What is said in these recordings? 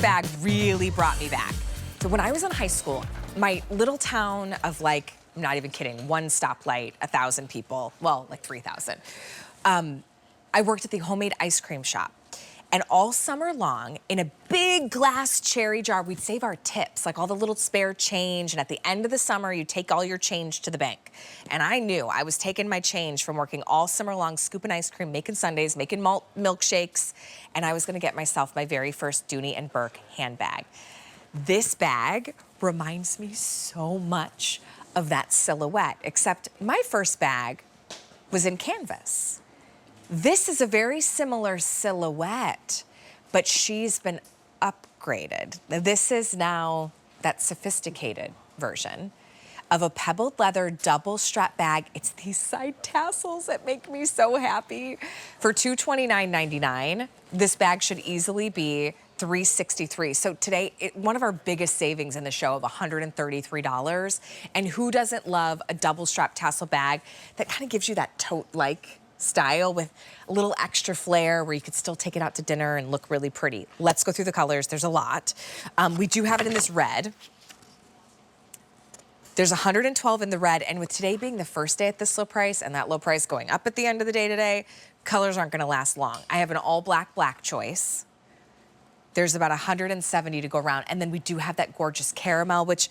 bag really brought me back. So when I was in high school, my little town of like, I'm not even kidding, one stoplight, 1,000 people, well, like 3,000. I worked at the homemade ice cream shop. And all summer long, in a big glass cherry jar, we'd save our tips, like all the little spare change. And at the end of the summer, you take all your change to the bank. And I knew I was taking my change from working all summer long, scooping ice cream, making sundaes, making malt milkshakes. And I was gonna get myself my very first Dooney and Bourke handbag. This bag reminds me so much of that silhouette, except my first bag was in canvas. This is a very similar silhouette, but she's been upgraded. This is now that sophisticated version of a pebbled leather double strap bag. It's these side tassels that make me so happy. For $229.99, this bag should easily be $363. So today, one of our biggest savings in the show of $133. And who doesn't love a double strap tassel bag that kind of gives you that tote-like style with a little extra flair where you could still take it out to dinner and look really pretty. Let's go through the colors. There's a lot. We do have it in this red. There's 112 in the red, and with today being the first day at this low price and that low price going up at the end of the day today, colors aren't gonna last long. I have an all black choice. There's about 170 to go around, and then we do have that gorgeous caramel, which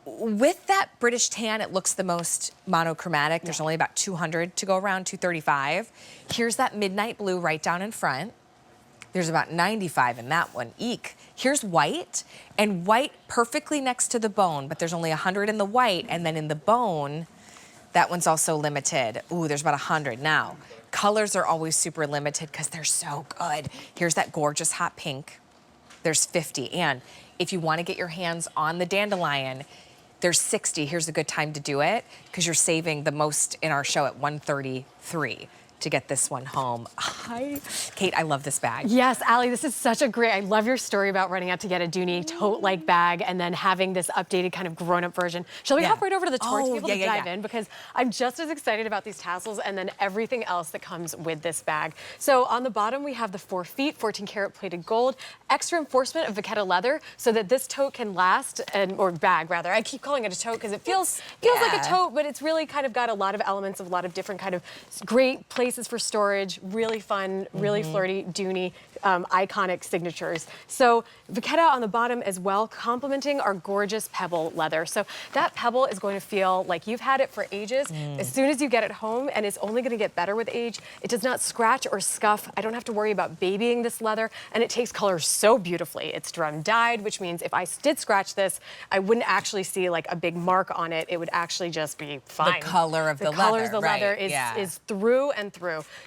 with that British tan, it looks the most monochromatic. There's only about 200 to go around, 235. Here's that midnight blue right down in front. There's about 95 in that one, eek. Here's white, and white perfectly next to the bone, but there's only 100 in the white, and then in the bone, that one's also limited. Ooh, there's about 100. Now, colors are always super limited because they're so good. Here's that gorgeous hot pink. There's 50, and if you wanna get your hands on the dandelion, there's 60. Here's a good time to do it because you're saving the most in our show at $133 to get this one home. Kate, I love this bag. Yes, Allie, this is such a great, I love your story about running out to get a Dooney tote-like bag and then having this updated kind of grown-up version. Shall we hop right over to the Tote to be able to dive in? Because I'm just as excited about these tassels and then everything else that comes with this bag. So on the bottom, we have the 4 feet, 14 karat plated gold, extra reinforcement of Vachetta leather so that this tote can last, or bag rather. I keep calling it a tote because it feels like a tote, but it's really kind of got a lot of elements of a lot of different kind of great places for storage, really fun, really flirty, Dooney, iconic signatures. So Vachetta on the bottom as well, complementing our gorgeous pebble leather. So that pebble is going to feel like you've had it for ages. As soon as you get it home, and it's only going to get better with age, it does not scratch or scuff. I don't have to worry about babying this leather, and it takes color so beautifully. It's drum dyed, which means if I did scratch this, I wouldn't actually see like a big mark on it. It would actually just be fine. The color of the leather. The color of the leather is through and through.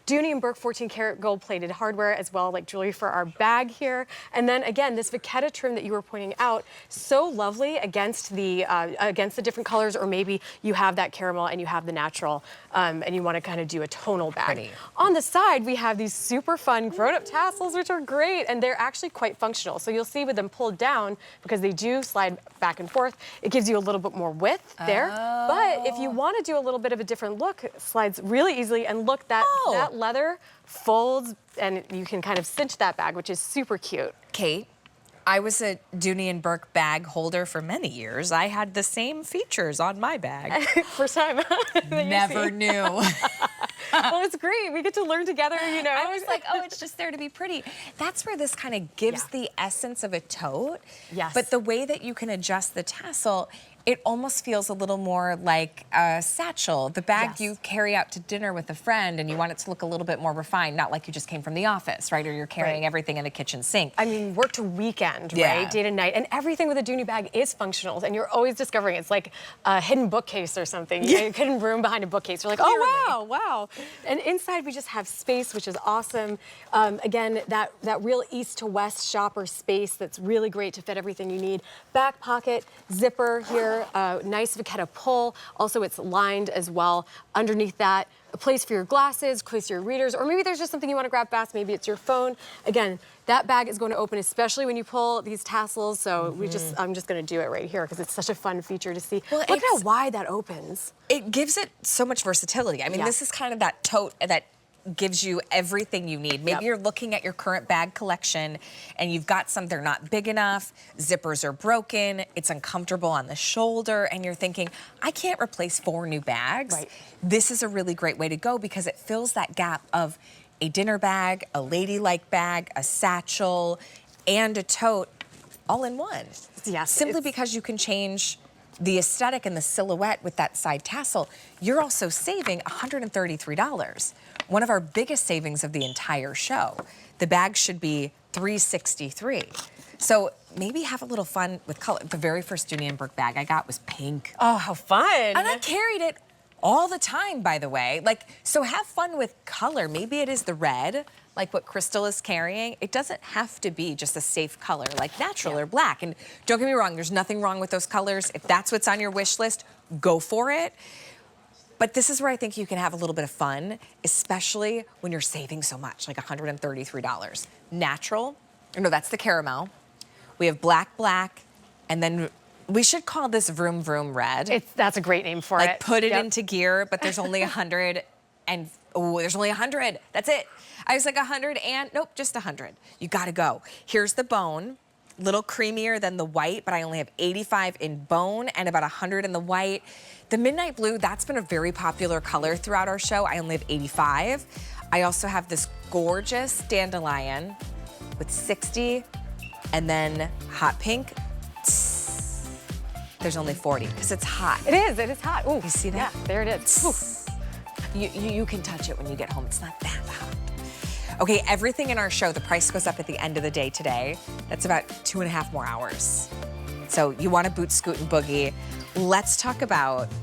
Dooney and Bourke 14 karat gold plated hardware as well, like jewelry for our bag here. And then again, this Vachetta trim that you were pointing out, so lovely against the different colors, or maybe you have that caramel and you have the natural and you want to kind of do a tonal bag. Pretty. On the side, we have these super fun grown-up tassels, which are great, and they're actually quite functional. So you'll see with them pulled down, because they do slide back and forth, it gives you a little bit more width there. But if you want to do a little bit of a different look, it slides really easily, and look, that leather folds and you can kind of cinch that bag, which is super cute. Kate, I was a Dooney and Bourke bag holder for many years. I had the same features on my bag. First time. Never knew. Well, it's great. We get to learn together, you know. I was like, oh, it's just there to be pretty. That's where this kind of gives the essence of a tote. Yes. But the way that you can adjust the tassel, it almost feels a little more like a satchel. The bag you carry out to dinner with a friend and you want it to look a little bit more refined, not like you just came from the office, right? Or you're carrying everything in the kitchen sink. I mean, work to weekend, right? Day to night. And everything with a Dooney bag is functional. And you're always discovering it's like a hidden bookcase or something. You know, a hidden room behind a bookcase. You're like, oh, wow. And inside we just have space, which is awesome. Again, that real east to west shopper space that's really great to fit everything you need. Back pocket, zipper here. Nice Vachetta pull. Also, it's lined as well. Underneath that, a place for your glasses, place for your readers, or maybe there's just something you want to grab fast. Maybe it's your phone. Again, that bag is going to open, especially when you pull these tassels. So I'm just going to do it right here because it's such a fun feature to see. Well, look how wide that opens. It gives it so much versatility. I mean, this is kind of that tote, that gives you everything you need. Maybe you're looking at your current bag collection and you've got some, they're not big enough, zippers are broken, it's uncomfortable on the shoulder, and you're thinking, I can't replace 4 new bags. Right. This is a really great way to go because it fills that gap of a dinner bag, a ladylike bag, a satchel, and a tote all in one. Yes. Simply because you can change the aesthetic and the silhouette with that side tassel, you're also saving $133. One of our biggest savings of the entire show. The bag should be $363. So maybe have a little fun with color. The very first Dooney and Bourke bag I got was pink. Oh, how fun. And I carried it all the time, by the way. Like, so have fun with color. Maybe it is the red, like what Crystal is carrying. It doesn't have to be just a safe color, like natural or black. And don't get me wrong, there's nothing wrong with those colors. If that's what's on your wish list, go for it. But this is where I think you can have a little bit of fun, especially when you're saving so much, like $133. Natural, no, that's the caramel. We have black, and then we should call this Vroom Vroom Red. That's a great name for it. Like put it into gear, but there's only 100 and, oh, there's only 100. That's it. I was like 100 and, nope, just 100. You gotta go. Here's the bone, little creamier than the white, but I only have 85 in bone and about 100 in the white. The midnight blue, that's been a very popular color throughout our show. I only have 85. I also have this gorgeous dandelion with 60, and then hot pink. There's only 40 because it's hot. It is hot. Ooh, you see that? Yeah, there it is. You can touch it when you get home. It's not that hot. Okay, everything in our show, the price goes up at the end of the day today. That's about 2.5 more hours. So you want to boot, scoot, and boogie. Let's talk about